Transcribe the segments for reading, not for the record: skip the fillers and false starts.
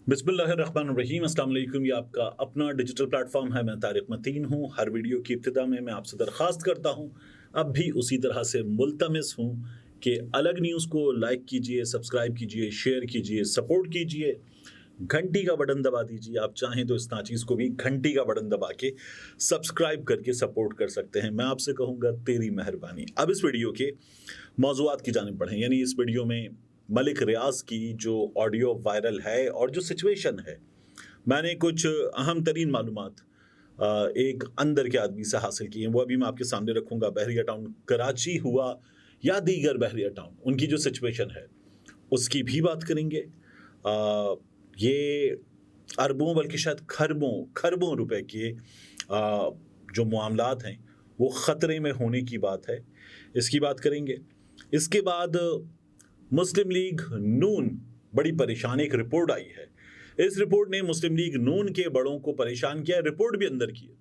बिस्मिल्लाहिर्रहमानिर्रहीम अस्सलाम वालेकुम। ये आपका अपना डिजिटल प्लेटफॉर्म है। मैं तारिक मतीन हूँ। हर वीडियो की इब्तिदा में मैं आपसे दरख्वास्त करता हूँ, अब भी उसी तरह से मुल्तमिस हूँ कि अलग न्यूज़ को लाइक कीजिए, सब्सक्राइब कीजिए, शेयर कीजिए, सपोर्ट कीजिए, घंटी का बटन दबा दीजिए। आप चाहें तो इस नाचीज़ को भी घंटी का बटन दबा के सब्सक्राइब करके सपोर्ट कर सकते हैं। मैं आपसे कहूँगा तेरी मेहरबानी। अब इस वीडियो के मौज़ूआत की जानिब बढ़ें, यानी इस वीडियो में मलिक रियाज़ की जो ऑडियो वायरल है और जो सिचुएशन है, मैंने कुछ अहम तरीन मालूमात एक अंदर के आदमी से हासिल की हैं, वो अभी मैं आपके सामने रखूँगा। बहरिया टाउन कराची हुआ या दीगर बहरिया टाउन, उनकी जो सिचुएशन है, उसकी भी बात करेंगे। ये अरबों बल्कि शायद खरबों खरबों रुपए के जो मामलात हैं, वो ख़तरे में होने की बात है, इसकी बात करेंगे। इसके बाद मुस्लिम लीग नून बड़ी परेशान, एक रिपोर्ट आई है। इस रिपोर्ट ने मुस्लिम लीग नून के बड़ों को परेशान किया है। रिपोर्ट भी अंदर की है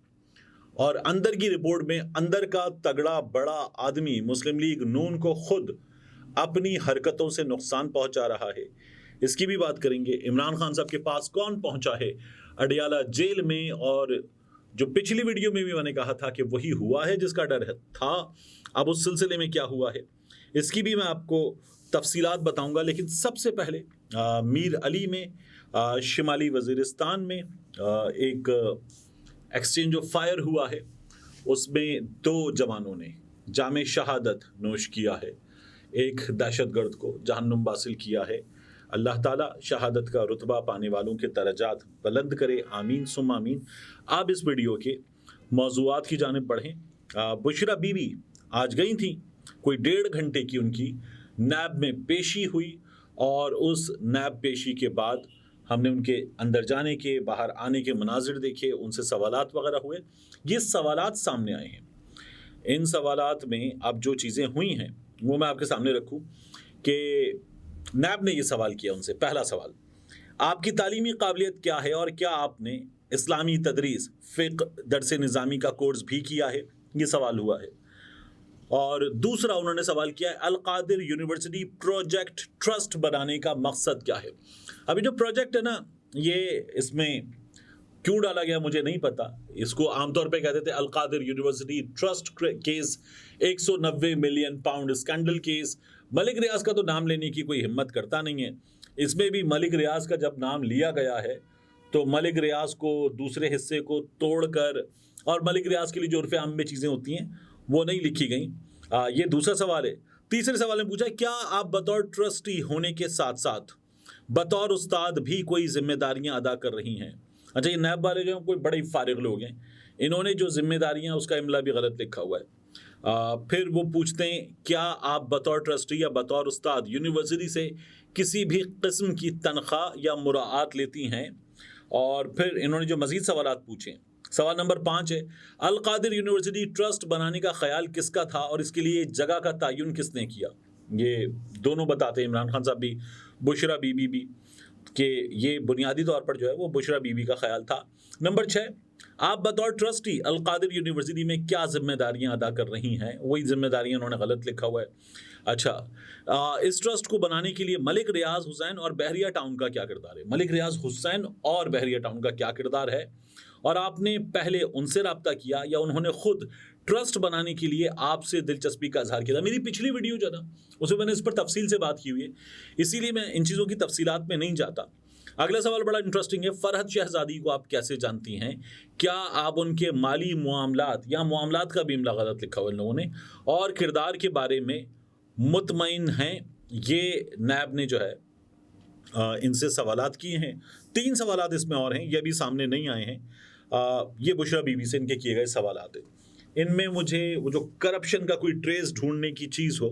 और अंदर की रिपोर्ट में अंदर का तगड़ा बड़ा आदमी मुस्लिम लीग नून को खुद अपनी हरकतों से नुकसान पहुंचा रहा है, इसकी भी बात करेंगे। इमरान खान साहब के पास कौन पहुंचा है अडियाला जेल में, और जो पिछली वीडियो में भी मैंने कहा था कि वही हुआ है जिसका डर था, अब उस सिलसिले में क्या हुआ है, इसकी भी मैं आपको तफसीलात बताऊंगा। लेकिन सबसे पहले मीर अली में शिमाली वजीरिस्तान में एक एक्सचेंज ऑफ फायर हुआ है, उसमें 2 जवानों ने जामे शहादत नोश किया है, एक दहशतगर्द को जहन्नुम हासिल किया है। अल्लाह ताला शहादत का रुतबा पाने वालों के दरजात बुलंद करे, आमीन सुम आमीन। आप इस वीडियो के मौज़ूआत की जानिब बढ़ें। बुशरा बीबी आज गई थी, कोई 1.5 घंटे की उनकी नैब में पेशी हुई और उस नैब पेशी के बाद हमने उनके अंदर जाने के, बाहर आने के मनाजिर देखे, उनसे सवालात वगैरह हुए। ये सवालात सामने आए हैं। इन सवालात में अब जो चीज़ें हुई हैं वो मैं आपके सामने रखूं कि नैब ने ये सवाल किया उनसे। पहला सवाल, आपकी तालीमी काबिलियत क्या है और क्या आपने इस्लामी तदरीस फ़िक़्ह दरस निज़ामी का कोर्स भी किया है, ये सवाल हुआ है। और दूसरा उन्होंने सवाल किया है अल-कादिर यूनिवर्सिटी प्रोजेक्ट ट्रस्ट बनाने का मकसद क्या है। अभी जो प्रोजेक्ट है ना, ये इसमें क्यों डाला गया मुझे नहीं पता। इसको आमतौर पे कहते थे Al-Qadir university trust case, 190 million pound scandal case. Malik Riaz का तो नाम लेने की कोई हिम्मत करता नहीं है। इसमें भी मलिक रियाज का जब नाम लिया गया है तो मलिक रियाज को दूसरे हिस्से को तोड़कर, और मलिक रियाज के लिए जो उर्फ़ आम में चीज़ें होती हैं वो नहीं लिखी गई। ये दूसरा सवाल है। तीसरे सवाल में पूछा क्या आप बतौर ट्रस्टी होने के साथ साथ बतौर उस्ताद भी कोई जिम्मेदारियां अदा कर रही हैं। अच्छा, ये नैब वाले जो हैं कोई बड़े फारिग लोग हैं, इन्होंने जो जिम्मेदारियां उसका इमला भी गलत लिखा हुआ है। फिर वो पूछते हैं क्या आप बतौर ट्रस्टी या बतौर उस्ताद यूनिवर्सिटी से किसी भी किस्म की तनख्वाह या मुराआत लेती हैं। और फिर इन्होंने जो मज़ीद सवालात पूछे, सवाल नंबर 5 है अल-कादिर यूनिवर्सिटी ट्रस्ट बनाने का ख्याल किसका था और इसके लिए जगह का तयन किसने किया। ये दोनों बताते हैं, इमरान खान साहब भी, बुशरा बीबी भी, कि ये बुनियादी तौर पर जो है वो बुशरा बीबी का ख्याल था। नंबर 6, आप बतौर ट्रस्टी अल-कादिर यूनिवर्सिटी में क्या जिम्मेदारियां अदा कर रही हैं, वही जिम्मेदारियां उन्होंने गलत लिखा हुआ है। अच्छा, इस ट्रस्ट को बनाने के लिए मलिक रियाज हुसैन और बहरिया टाउन का क्या किरदार है। मलिक रियाज हुसैन और बहरिया टाउन का क्या किरदार है, और आपने पहले उनसे रब्ता किया या उन्होंने खुद ट्रस्ट बनाने के लिए आपसे दिलचस्पी का इजहार किया था। मेरी पिछली वीडियो जो था उसमें मैंने इस पर तफसील से बात की हुई है, इसीलिए मैं इन चीज़ों की तफसीलात में नहीं जाता। अगला सवाल बड़ा इंटरेस्टिंग है, फरहत शहजादी को आप कैसे जानती हैं, क्या आप उनके माली मामलात या मामलात का भी इमला गलत लिखा हुआ इन लोगों ने, और किरदार के बारे में मुतमईन हैं। ये नैब ने जो है इनसे सवालात किए हैं। 3 सवालात इसमें और हैं, ये भी सामने नहीं आए हैं। ये बुशरा बीबी से इनके किए गए सवालात हैं। इनमें मुझे वो जो करप्शन का कोई ट्रेस ढूंढने की चीज़ हो,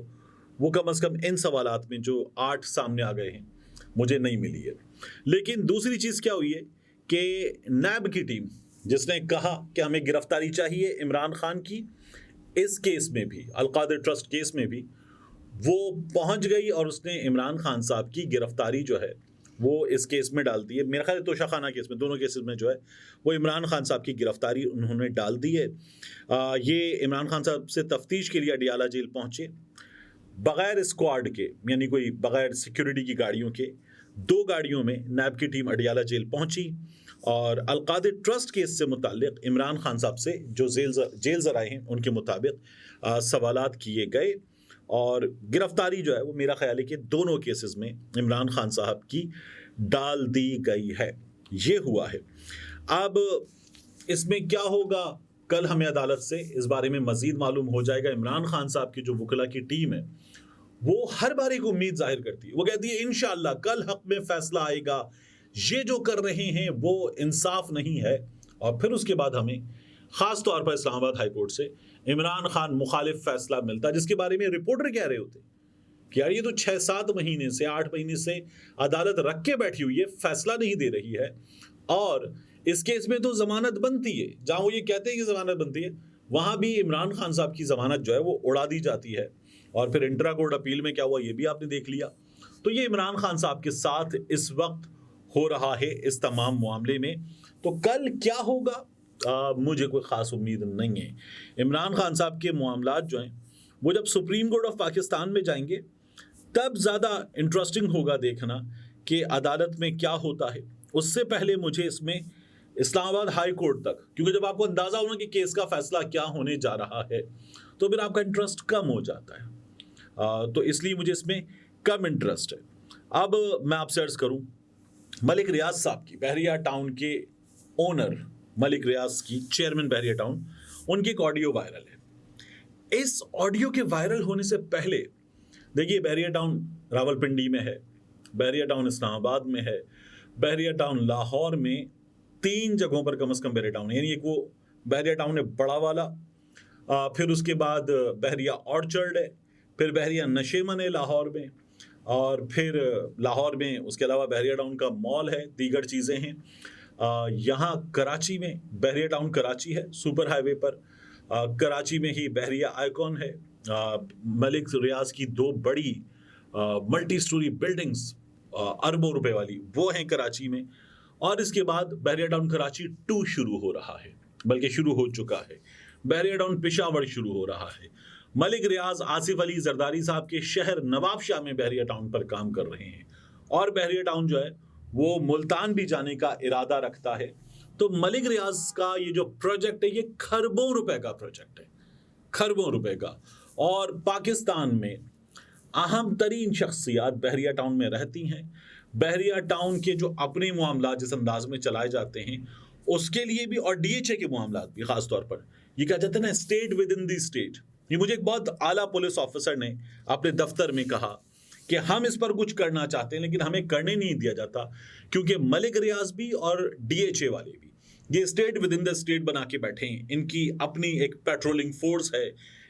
वो कम से कम इन सवालात में जो 8 सामने आ गए हैं मुझे नहीं मिली है। लेकिन दूसरी चीज़ क्या हुई है कि नैब की टीम जिसने कहा कि हमें गिरफ्तारी चाहिए इमरान खान की, इस केस में भी, अल-कादिर ट्रस्ट केस में भी वो पहुंच गई और उसने इमरान खान साहब की गिरफ्तारी जो है वो इस केस में डाल दी है। मेरा ख्याल है तोशाखाना केस में, दोनों केसेस में जो है वो इमरान खान साहब की गिरफ्तारी उन्होंने डाल दी है। ये इमरान खान साहब से तफ्तीश के लिए अडियाला जेल पहुंचे बगैर स्क्वाड के, यानी कोई बगैर सिक्योरिटी की गाड़ियों के, 2 गाड़ियों में नैब की टीम अडियाला जेल पहुंची और अलकादिर ट्रस्ट केस से मुताल्लिक इमरान खान साहब से जो जेल जराए हैं उनके मुताबिक सवालात किए गए और गिरफ्तारी जो है वो मेरा ख्याल है कि दोनों केसेस में इमरान खान साहब की डाल दी गई है। ये हुआ है। अब इसमें क्या होगा, कल हमें अदालत से इस बारे में मजीद मालूम हो जाएगा। इमरान खान साहब की जो वकला की टीम है वो हर बार एक उम्मीद जाहिर करती है, वो कहती है इंशाअल्लाह कल हक में फैसला आएगा, ये जो कर रहे हैं वो इंसाफ नहीं है। और फिर उसके बाद हमें खास तौर पर इस्लामाबाद हाई कोर्ट से इमरान खान मुखालिफ फैसला मिलता, जिसके बारे में रिपोर्टर कह रहे होते कि यार ये तो 6-7 महीने से 8 महीने से अदालत रख के बैठी हुई है, फैसला नहीं दे रही है और इस केस में तो जमानत बनती है। जहां वो ये कहते हैं कि जमानत बनती है, वहां भी इमरान खान साहब की जमानत जो है वो उड़ा दी जाती है। और फिर इंट्रा कोर्ट अपील में क्या हुआ ये भी आपने देख लिया। तो ये इमरान खान साहब के साथ इस वक्त हो रहा है इस तमाम मामले में। तो कल क्या होगा मुझे कोई ख़ास उम्मीद नहीं है। इमरान खान साहब के मामलात जो हैं वो जब सुप्रीम कोर्ट ऑफ पाकिस्तान में जाएंगे तब ज़्यादा इंटरेस्टिंग होगा देखना कि अदालत में क्या होता है। उससे पहले मुझे इसमें इस्लामाबाद हाई कोर्ट तक, क्योंकि जब आपको अंदाज़ा होना कि केस का फैसला क्या होने जा रहा है तो फिर आपका इंटरेस्ट कम हो जाता है। तो इसलिए मुझे इसमें कम इंटरेस्ट है। अब मैं आपसे अर्ज़ करूं, मलिक रियाज साहब की, बहरिया टाउन के ओनर मलिक रियाज की, चेयरमैन बहरिया टाउन, उनकी एक ऑडियो वायरल है। इस ऑडियो के वायरल होने से पहले देखिए, बहरिया टाउन रावलपिंडी में है, बहरिया टाउन इस्लामाबाद में है, बहरिया टाउन लाहौर में, 3 जगहों पर कम से कम बहरिया टाउन है। यानी एक वो बहरिया टाउन है बड़ा वाला, फिर उसके बाद बहरिया ऑर्चर्ड है, फिर बहरिया नशेमन है लाहौर में, और फिर लाहौर में उसके अलावा बहरिया टाउन का मॉल है, दीगर चीज़ें हैं। यहाँ कराची में बहरिया टाउन कराची है सुपर हाईवे पर, कराची में ही बहरिया आइकॉन है। मलिक रियाज की 2 बड़ी मल्टी स्टोरी बिल्डिंग्स अरबों रुपए वाली वो हैं कराची में। और इसके बाद बहरिया टाउन कराची 2 शुरू हो रहा है, बल्कि शुरू हो चुका है। बहरिया टाउन पेशावर शुरू हो रहा है। मलिक रियाज आसिफ अली जरदारी साहब के शहर नवाबशाह में बहरिया टाउन पर काम कर रहे हैं और बहरिया टाउन जो है वो मुल्तान भी जाने का इरादा रखता है। तो मलिक रियाज का ये जो प्रोजेक्ट है ये खरबों रुपए का प्रोजेक्ट है, खरबों रुपए का। और पाकिस्तान में अहम तरीन शख्सियात बहरिया टाउन में रहती हैं। बहरिया टाउन के जो अपने मामला जिस अंदाज में चलाए जाते हैं उसके लिए भी, और डीएचए के मामला भी खास तौर पर, ये कहा जाता है ना state with in the state. ये मुझे एक बहुत आला पुलिस ऑफिसर ने अपने दफ्तर में कहा कि हम इस पर कुछ करना चाहते हैं लेकिन हमें करने नहीं दिया जाता, क्योंकि मलिक रियाज भी और डीएचए वाले भी ये state with in the state बना के बैठे हैं। इनकी अपनी एक पेट्रोलिंग फोर्स है,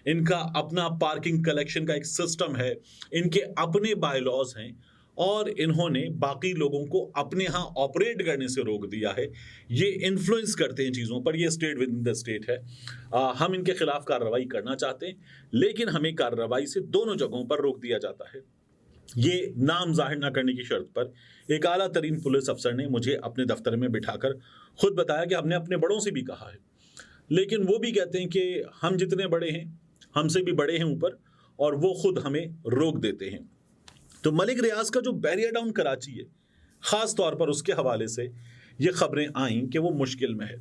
इनका अपना पार्किंग कलेक्शन का एक सिस्टम है, इनके अपने बायलॉज हैं और इन्होंने बाकी लोगों को अपने यहाँ ऑपरेट करने से रोक दिया है। ये इन्फ्लुएंस करते हैं चीज़ों पर, ये state with in the state है। हम इनके खिलाफ कार्रवाई करना चाहते हैं लेकिन हमें कार्रवाई से दोनों जगहों पर रोक दिया जाता है। ये नाम जाहिर ना करने की शर्त पर एक आला तरीन पुलिस अफसर ने मुझे अपने दफ्तर में बिठाकर खुद बताया कि हमने अपने बड़ों से भी कहा है, लेकिन वो भी कहते हैं कि हम जितने बड़े हैं हमसे भी बड़े हैं ऊपर, और वो खुद हमें रोक देते हैं। तो मलिक रियाज का जो बहरिया टाउन कराची है, ख़ास तौर पर उसके हवाले से ये खबरें आईं कि वो मुश्किल में है।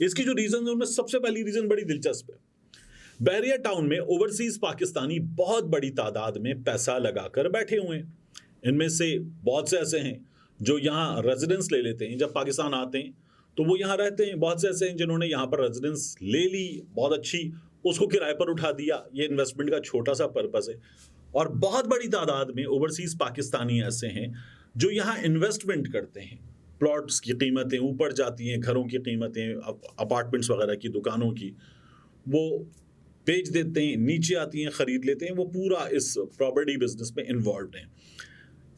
इसकी जो रीज़न है उनमें सबसे पहली रीज़न बड़ी दिलचस्प है। बहरिया टाउन में ओवरसीज़ पाकिस्तानी बहुत बड़ी तादाद में पैसा लगाकर बैठे हुए हैं। इनमें से बहुत से ऐसे हैं जो यहाँ रेजिडेंस ले लेते हैं, जब पाकिस्तान आते हैं तो वो यहाँ रहते हैं। बहुत से ऐसे हैं जिन्होंने यहाँ पर रेजिडेंस ले ली, बहुत अच्छी, उसको किराए पर उठा दिया। ये इन्वेस्टमेंट का छोटा सा पर्पस है। और बहुत बड़ी तादाद में ओवरसीज़ पाकिस्तानी ऐसे हैं जो यहाँ इन्वेस्टमेंट करते हैं। प्लॉट्स की कीमतें ऊपर जाती हैं, घरों की कीमतें, अपार्टमेंट्स वगैरह की, दुकानों की, वो बेच देते हैं, नीचे आती हैं, ख़रीद लेते हैं। वो पूरा इस प्रॉपर्टी बिजनेस में इन्वॉल्व हैं।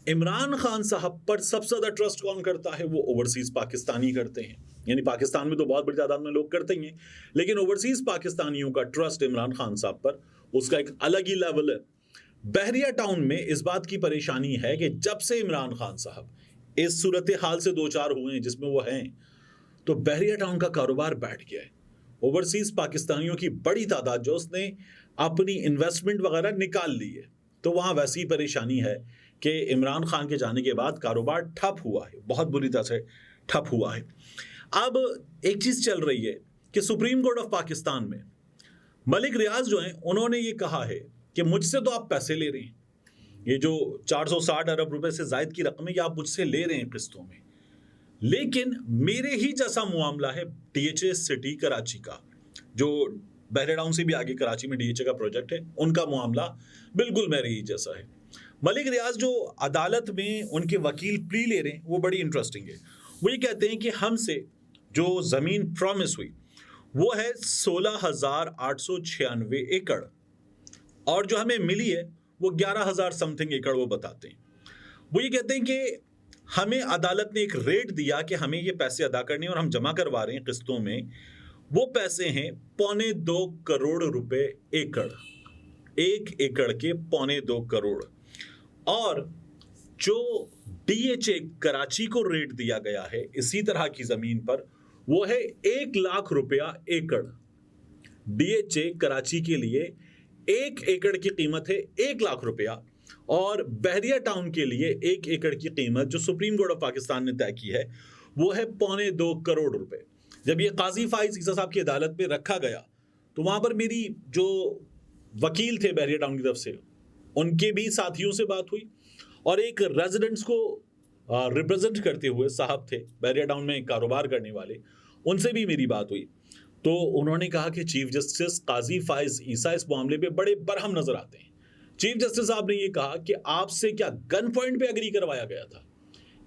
इमरान खान साहब पर सबसे ज़्यादा ट्रस्ट कौन करता है? वो ओवरसीज़ पाकिस्तानी करते हैं। यानी पाकिस्तान में तो बहुत बड़ी तादाद में लोग करते ही हैं, लेकिन ओवरसीज़ पाकिस्तानियों का ट्रस्ट इमरान खान साहब पर, उसका एक अलग ही लेवल है। बहरिया टाउन में इस बात की परेशानी है कि जब से इमरान खान साहब इस सूरत हाल से 2-4 हुए हैं जिसमें वो हैं, तो बहरिया टाउन का कारोबार बैठ गया है। ओवरसीज़ पाकिस्तानियों की बड़ी तादाद जो उसने अपनी इन्वेस्टमेंट वगैरह निकाल ली है, तो वहाँ वैसी परेशानी है कि इमरान खान के जाने के बाद कारोबार ठप हुआ है, बहुत बुरी तरह से ठप हुआ है। अब एक चीज़ चल रही है कि सुप्रीम कोर्ट ऑफ पाकिस्तान में मलिक रियाज जो हैं उन्होंने ये कहा है कि मुझसे तो आप पैसे ले रहे हैं, ये जो 460 अरब रुपए से जायद की रकम है ये आप मुझसे ले रहे हैं किस्तों में, लेकिन मेरे ही जैसा मामला है DHA सिटी कराची का, जो बहरे टाउन से भी आगे कराची में DHA का प्रोजेक्ट है, उनका मामला बिल्कुल मेरे ही जैसा है। मलिक रियाज जो अदालत में उनके वकील प्ली ले रहे हैं वो बड़ी इंटरेस्टिंग है। वो ये कहते हैं कि हमसे जो ज़मीन प्रॉमिस हुई वो है 16,896 एकड़ और जो हमें मिली है वो 11,000 समथिंग एकड़ वो बताते हैं। वो ये कहते हैं कि हमें अदालत ने एक रेट दिया कि हमें ये पैसे अदा करने और हम जमा करवा रहे हैं किस्तों में, वो पैसे हैं 2.25 करोड़ रुपए एकड़, 1 एकड़ के 2.25 करोड़। और जो DHA कराची को रेट दिया गया है इसी तरह की जमीन पर वो है 1 लाख रुपया एकड़। DHA कराची के लिए 1 एकड़ की कीमत है 1 लाख रुपया और बहरिया टाउन के लिए 1 एकड़ की कीमत जो सुप्रीम कोर्ट ऑफ पाकिस्तान ने तय की है वो है 2.25 करोड़ रुपए। जब ये काजी फाइज ईसा साहब की अदालत में रखा गया तो वहां पर मेरी जो वकील थे बहरिया टाउन की तरफ से उनके भी साथियों से बात हुई और एक रेजिडेंट्स को रिप्रेजेंट करते हुए साहब थे बहरिया टाउन में कारोबार करने वाले, उनसे भी मेरी बात हुई। तो उन्होंने कहा कि चीफ जस्टिस काजी फाइज ईसा इस मामले पे बड़े बरहम नजर आते हैं। चीफ जस्टिस साहब ने ये कहा कि आपसे क्या गन पॉइंट पे एग्री करवाया गया था?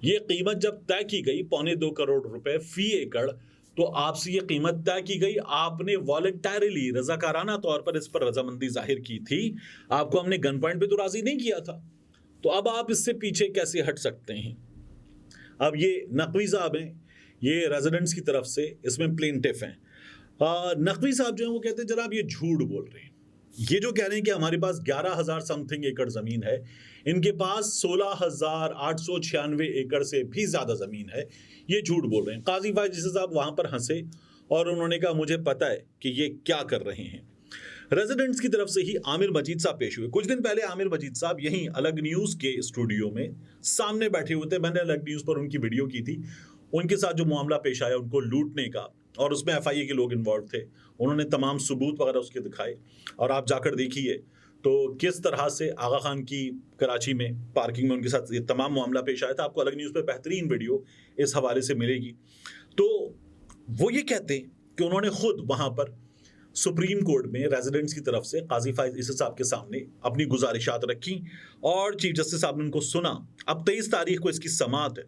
ये कीमत जब तय की गई 2.25 करोड़ रुपए फी एकड़, तो आपसे ये कीमत तय की गई, आपने वॉलंटरली रजाकाराना तौर पर इस पर रजामंदी जाहिर की थी, आपको हमने गन पॉइंट पे तो राजी नहीं किया था, तो अब आप इससे पीछे कैसे हट सकते हैं? अब ये नकवी साहब हैं, ये रेजिडेंट्स की तरफ से इसमें प्लेंटिफ हैं। नकवी साहब जो हैं वो कहते हैं जनाब ये झूठ बोल रहे हैं, ये जो कह रहे हैं कि हमारे पास 11,000 समथिंग एकड़ जमीन है, इनके पास 16,896 एकड़ से भी ज्यादा जमीन है, ये झूठ बोल रहे हैं। काजी फाइज ईसा साहब वहां पर हंसे और उन्होंने कहा मुझे पता है कि ये क्या कर रहे हैं। रेजिडेंट्स की तरफ से ही आमिर मजीद साहब पेश हुए। कुछ दिन पहले आमिर मजीद साहब यहीं अलग न्यूज के स्टूडियो में सामने बैठे हुए थे, मैंने अलग न्यूज पर उनकी वीडियो की थी। उनके साथ जो मामला पेश आया उनको लूटने का, और उसमें FIA के लोग इन्वॉल्व थे, उन्होंने तमाम सबूत वगैरह उसके दिखाए और आप जाकर देखिए तो किस तरह से आगा खान की कराची में पार्किंग में उनके साथ ये तमाम मामला पेश आया था। आपको अलग न्यूज़ पे बेहतरीन वीडियो इस हवाले से मिलेगी। तो वो ये कहते हैं कि उन्होंने खुद वहां पर सुप्रीम कोर्ट में रेजिडेंट्स की तरफ से काजी फाइज ईसा साहब के सामने अपनी गुजारिशात रखी और चीफ जस्टिस साहब ने उनको सुना। अब 23 तारीख को इसकी समाअत है।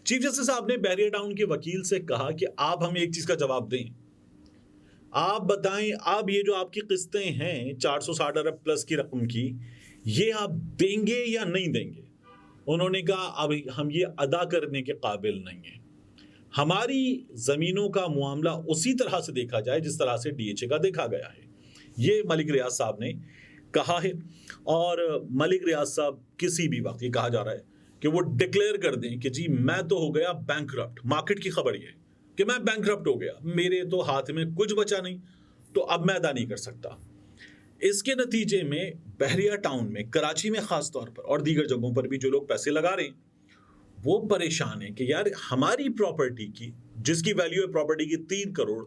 चीफ जस्टिस साहब ने बहरिया टाउन के वकील से कहा कि आप हमें एक चीज का जवाब दें, आप बताएं अब ये जो आपकी किस्तें हैं 460 अरब प्लस की रकम की, ये आप देंगे या नहीं देंगे? उन्होंने कहा अब हम ये अदा करने के काबिल नहीं हैं, हमारी जमीनों का मामला उसी तरह से देखा जाए जिस तरह से DHA का देखा गया है। ये मलिक रियाज साहब ने कहा है। और मलिक रियाज साहब किसी भी वक्त ये कहा जा रहा है कि वो डिक्लेयर कर दें कि जी मैं तो हो गया बैंकरप्ट, मार्केट की खबर ये कि मैं बैंकरप्ट हो गया, मेरे तो हाथ में कुछ बचा नहीं, तो अब मैं अदा नहीं कर सकता। इसके नतीजे में बहरिया टाउन में, कराची में खास तौर पर और दीगर जगहों पर भी जो लोग पैसे लगा रहे हैं वो परेशान है कि यार हमारी प्रॉपर्टी की, जिसकी वैल्यू है प्रॉपर्टी की 3 करोड़,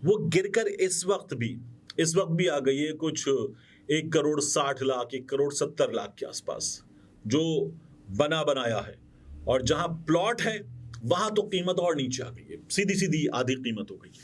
वो गिरकर इस वक्त भी आ गई है कुछ 1 करोड़ 60 लाख, 1 करोड़ 70 लाख के आसपास जो बना बनाया है। और जहां प्लॉट है वहां तो कीमत और नीचे आ गई है, सीधी सीधी आधी कीमत हो गई है।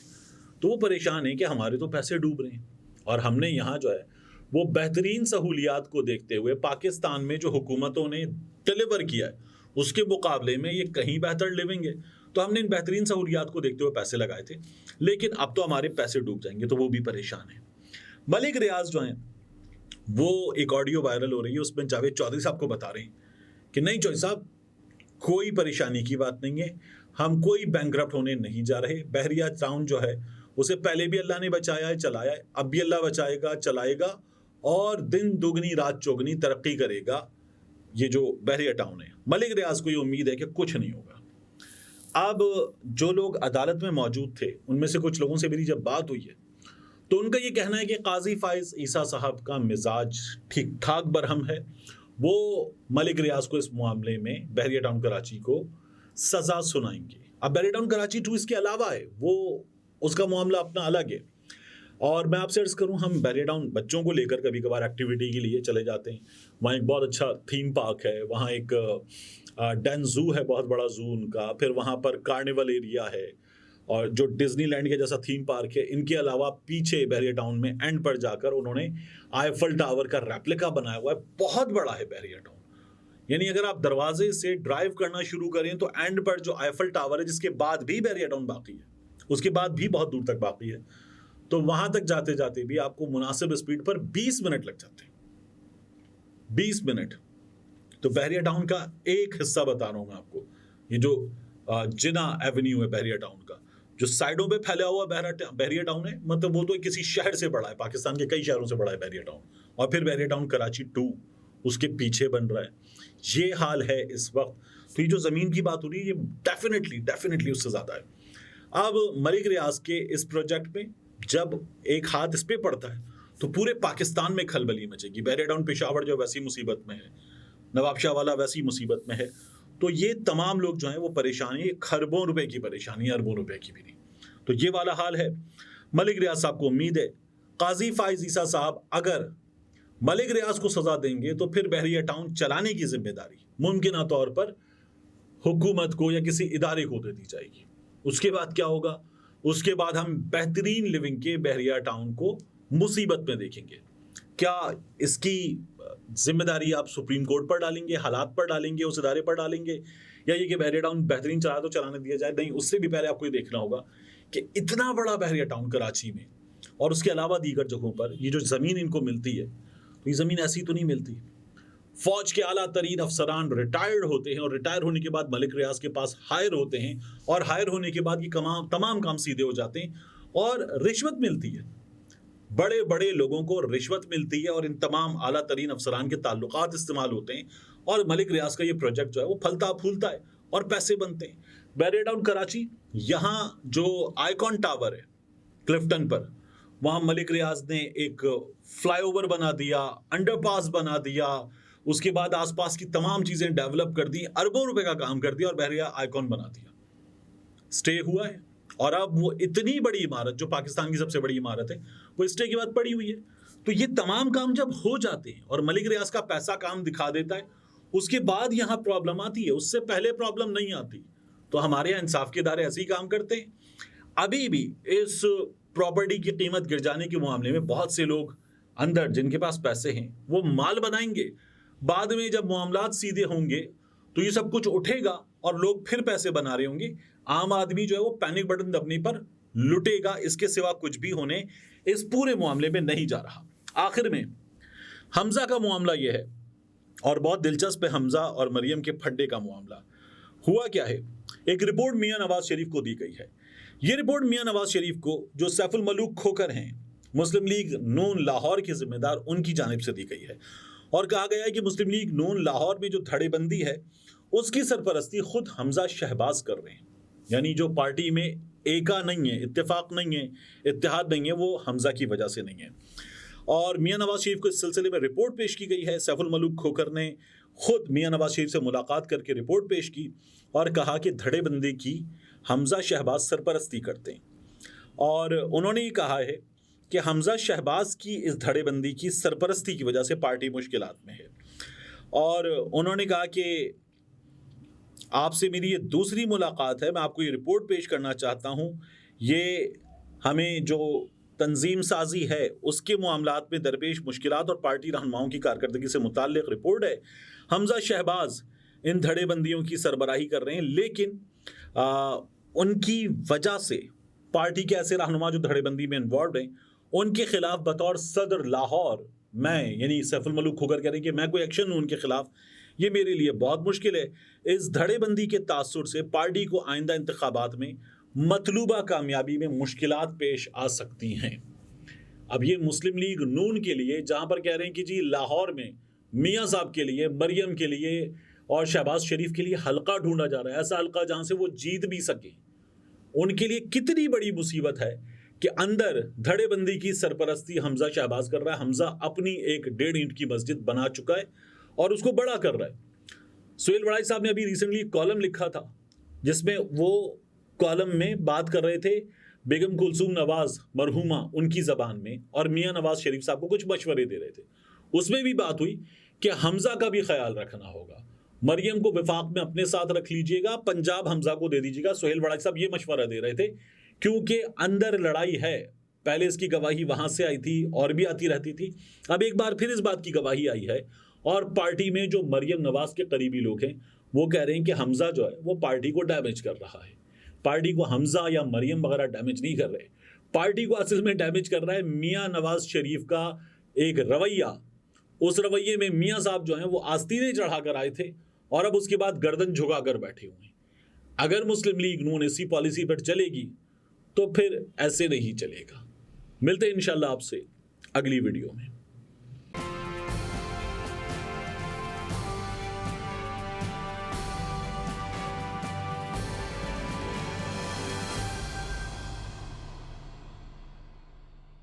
तो वो परेशान है कि हमारे तो पैसे डूब रहे हैं और हमने यहाँ जो है वो बेहतरीन सहूलियात को देखते हुए पाकिस्तान में जो हुकूमतों ने डिलीवर किया है उसके मुकाबले में ये कहीं बेहतर लिविंग है, तो हमने इन बेहतरीन सहूलियात को देखते हुए पैसे लगाए थे, लेकिन अब तो हमारे पैसे डूब जाएंगे, तो वो भी परेशान है। मलिक रियाज जो हैं वो एक ऑडियो वायरल हो रही है, उसमें जावेद चौधरी साहब को बता रहे हैं कि नहीं चौधरी साहब कोई परेशानी की बात नहीं है, हम कोई बैंकरप्ट होने नहीं जा रहे। बहरिया टाउन जो है उसे पहले भी अल्लाह ने बचाया है, चलाया है, अब भी अल्लाह बचाएगा, चलाएगा और दिन दुगनी रात चौगनी तरक्की करेगा ये जो बहरिया टाउन है। मलिक रियाज को ये उम्मीद है कि कुछ नहीं होगा। अब जो लोग अदालत में मौजूद थे उनमें से कुछ लोगों से मेरी जब बात हुई है तो उनका ये कहना है कि काजी फाइज ईसा साहब का मिजाज ठीक ठाक बरहम है वो मलिक रियाज को इस मामले में बहरिया टाउन कराची को सजा सुनाएंगे। अब बहरिया टाउन कराची 2 इसके अलावा है, वो उसका मामला अपना अलग है। और मैं आपसे अर्ज करूं, हम बहरिया टाउन बच्चों को लेकर कभी कभार एक्टिविटी के लिए चले जाते हैं। वहाँ एक बहुत अच्छा थीम पार्क है, वहाँ एक डेन जू है, बहुत बड़ा जू उनका, फिर वहाँ पर कार्निवल एरिया है और जो डिज्नीलैंड के जैसा थीम पार्क है। इनके अलावा पीछे बहरिया टाउन में एंड पर जाकर उन्होंने आईफल टावर का रेप्लिका बनाया हुआ है, बहुत बड़ा है बहरिया टाउन। यानी अगर आप दरवाजे से ड्राइव करना शुरू करें तो एंड पर जो आईफल टावर है, जिसके बाद भी बहरिया टाउन बाकी है, उसके बाद भी बहुत दूर तक बाकी है, तो वहां तक जाते जाते भी आपको मुनासिब स्पीड पर 20 मिनट लग जाते हैं। 20 मिनट। तो बहरिया टाउन का एक हिस्सा बता रहा हूं मैं आपको, ये जो जिना एवेन्यू है बहरिया टाउन का, जो साइडों पे फैला हुआ बहरिया टाउन है, मतलब वो तो किसी शहर से बड़ा है, पाकिस्तान के कई शहरों से बड़ा है बहरिया टाउन। और फिर बहरिया टाउन कराची 2 उसके पीछे बन रहा है। ये हाल है इस वक्त। तो ये जो जमीन की बात हो रही है, ये डेफिनेटली उससे ज्यादा है। अब मलिक रियाज के इस प्रोजेक्ट में जब एक हाथ इस पे पड़ता है तो पूरे पाकिस्तान में खलबली मचेगी। बहरिया टाउन पेशावर जो वैसी मुसीबत में है, नवाब शाह वाला वैसी मुसीबत में है, तो ये तमाम लोग जो हैं वो परेशानी है, खरबों रुपए की परेशानी, अरबों रुपए की भी नहीं। तो ये वाला हाल है। मलिक रियाज साहब को उम्मीद है काजी फाइज ईसा साहब अगर मलिक रियाज को सजा देंगे तो फिर बहरिया टाउन चलाने की जिम्मेदारी मुमकिन तौर पर हुकूमत को या किसी इदारे को दे दी जाएगी। उसके बाद क्या होगा? उसके बाद हम बेहतरीन लिविंग के बहरिया टाउन को मुसीबत में देखेंगे। क्या इसकी जिम्मेदारी आप सुप्रीम कोर्ट पर डालेंगे, हालात पर डालेंगे, उस इदारे पर डालेंगे, या ये कि बहरिया टाउन बेहतरीन चला तो चलाने दिया जाए? नहीं, उससे भी पहले आपको ये देखना होगा कि इतना बड़ा बहरिया टाउन कराची में और उसके अलावा दीगर जगहों पर ये जो ज़मीन इनको मिलती है, तो ये ज़मीन ऐसी तो नहीं मिलती। फौज के आला तरीन अफसरान रिटायर्ड होते हैं और रिटायर होने के बाद मलिक रियाज के पास हायर होते हैं और हायर होने के बाद ये तमाम काम सीधे हो जाते हैं और रिश्वत मिलती है। बड़े बड़े लोगों को रिश्वत मिलती है और इन तमाम आला तरीन अफसरान के ताल्लुकात इस्तेमाल होते हैं और मलिक रियाज का ये प्रोजेक्ट जो है वो फलता फूलता है और पैसे बनते हैं। बहरिया टाउन कराची, यहाँ जो आइकॉन टावर है क्लिफ्टन पर, वहाँ मलिक रियाज ने एक फ्लाईओवर बना दिया, अंडरपास बना दिया, उसके बाद आसपास की तमाम चीजें डेवलप कर दी, अरबों रुपए का काम कर दिया और बहरिया आइकॉन बना दिया। स्टे हुआ है और अब वो इतनी बड़ी इमारत जो पाकिस्तान की सबसे बड़ी इमारत है वो स्टे के बाद पड़ी हुई है। तो ये तमाम काम जब हो जाते हैं और मलिक रियाज का पैसा काम दिखा देता है, उसके बाद यहाँ प्रॉब्लम आती है, उससे पहले प्रॉब्लम नहीं आती। तो हमारे यहाँ इंसाफ के इदारे ऐसे ही काम करते हैं। अभी भी इस प्रॉपर्टी की कीमत गिर जाने के मामले में बहुत से लोग अंदर जिनके पास पैसे हैं वो माल बनाएंगे, बाद में जब मामलात सीधे होंगे तो ये सब कुछ उठेगा और लोग फिर पैसे बना रहे होंगे। आम आदमी जो है वो पैनिक बटन दबने पर लुटेगा, इसके सिवा कुछ भी होने इस पूरे मामले में नहीं जा रहा। आखिर में हमजा का मामला यह है और बहुत दिलचस्प है, हमजा और मरियम के फड्डे का मामला। हुआ क्या है, एक रिपोर्ट मियां नवाज शरीफ को दी गई है। ये रिपोर्ट मियां नवाज शरीफ को, जो सैफुल मलूक खोकर हैं, मुस्लिम लीग नून लाहौर के जिम्मेदार, उनकी जानिब से दी गई है और कहा गया है कि मुस्लिम लीग नून लाहौर में जो धड़ेबंदी है उसकी सरपरस्ती खुद हमजा शहबाज कर रहे हैं। यानी जो पार्टी में एका नहीं है, इत्तेफाक नहीं है, इत्तेहाद नहीं है, वो हमजा की वजह से नहीं है। और मियां नवाज शरीफ को इस सिलसिले में रिपोर्ट पेश की गई है। सैफुल मलूक खोकर ने खुद मियां नवाज शरीफ से मुलाकात करके रिपोर्ट पेश की और कहा कि धड़ेबंदी की हमजा शहबाज सरपरस्ती करते हैं। और उन्होंने ये कहा है कि हमजा शहबाज की इस धड़ेबंदी की सरपरस्ती की वजह से पार्टी मुश्किलात में है। और उन्होंने कहा कि आपसे मेरी ये दूसरी मुलाकात है, मैं आपको ये रिपोर्ट पेश करना चाहता हूँ। ये हमें जो तंजीम साजी है उसके मामलात में दरपेश मुश्किलात और पार्टी रहनुमाओं की कारकर्दगी से मुताल्लिक रिपोर्ट है। हमजा शहबाज इन धड़ेबंदियों की सरबराही कर रहे हैं, लेकिन उनकी वजह से पार्टी के ऐसे रहनुमा जो धड़ेबंदी में इन्वॉल्व हैं उनके खिलाफ बतौर सदर लाहौर मैं, यानी सैफुल मलूक खोकर कह रहे हैं कि मैं कोई एक्शन लूँ उनके खिलाफ, ये मेरे लिए बहुत मुश्किल है। इस धड़ेबंदी के तासुर से पार्टी को आइंदा इंतखाबात में मतलूबा कामयाबी में मुश्किलात पेश आ सकती हैं। अब ये मुस्लिम लीग नून के लिए, जहां पर कह रहे हैं कि जी लाहौर में मियां साहब के लिए, मरियम के लिए और शहबाज शरीफ के लिए हल्का ढूंढा जा रहा है, ऐसा हल्का जहां से वो जीत भी सके, उनके लिए कितनी बड़ी मुसीबत है कि अंदर धड़ेबंदी की सरपरस्ती हमजा शहबाज कर रहा है। हमजा अपनी एक 1.5 ईंट की मस्जिद बना चुका है और उसको बड़ा कर रहा है। सुहेल वड़ाई साहब ने अभी रिसेंटली कॉलम लिखा था जिसमें वो कॉलम में बात कर रहे थे बेगम कुलसूम नवाज मरहूमा उनकी जबान में, और मियां नवाज शरीफ साहब को कुछ मशवरे दे रहे थे। उसमें भी बात हुई कि हमजा का भी ख्याल रखना होगा, मरियम को विफाक में अपने साथ रख लीजिएगा, पंजाब हमजा को दे दीजिएगा। सुहेल वड़ाई साहब ये मशवरा दे रहे थे क्योंकि अंदर लड़ाई है। पहले इसकी गवाही वहां से आई थी और भी आती रहती थी, अब एक बार फिर इस बात की गवाही आई है, और पार्टी में जो मरियम नवाज के करीबी लोग हैं वो कह रहे हैं कि हमजा जो है वो पार्टी को डैमेज कर रहा है। पार्टी को हमजा या मरियम वगैरह डैमेज नहीं कर रहे, पार्टी को असल में डैमेज कर रहा है मियां नवाज शरीफ का एक रवैया। उस रवैये में मियां साहब जो हैं वो आस्तीनें चढ़ाकर आए थे और अब उसके बाद गर्दन झुकाकर बैठे हुए हैं। अगर मुस्लिम लीग नून इसी पॉलिसी पर चलेगी तो फिर ऐसे नहीं चलेगा। मिलते हैं इंशाल्लाह आपसे अगली वीडियो में।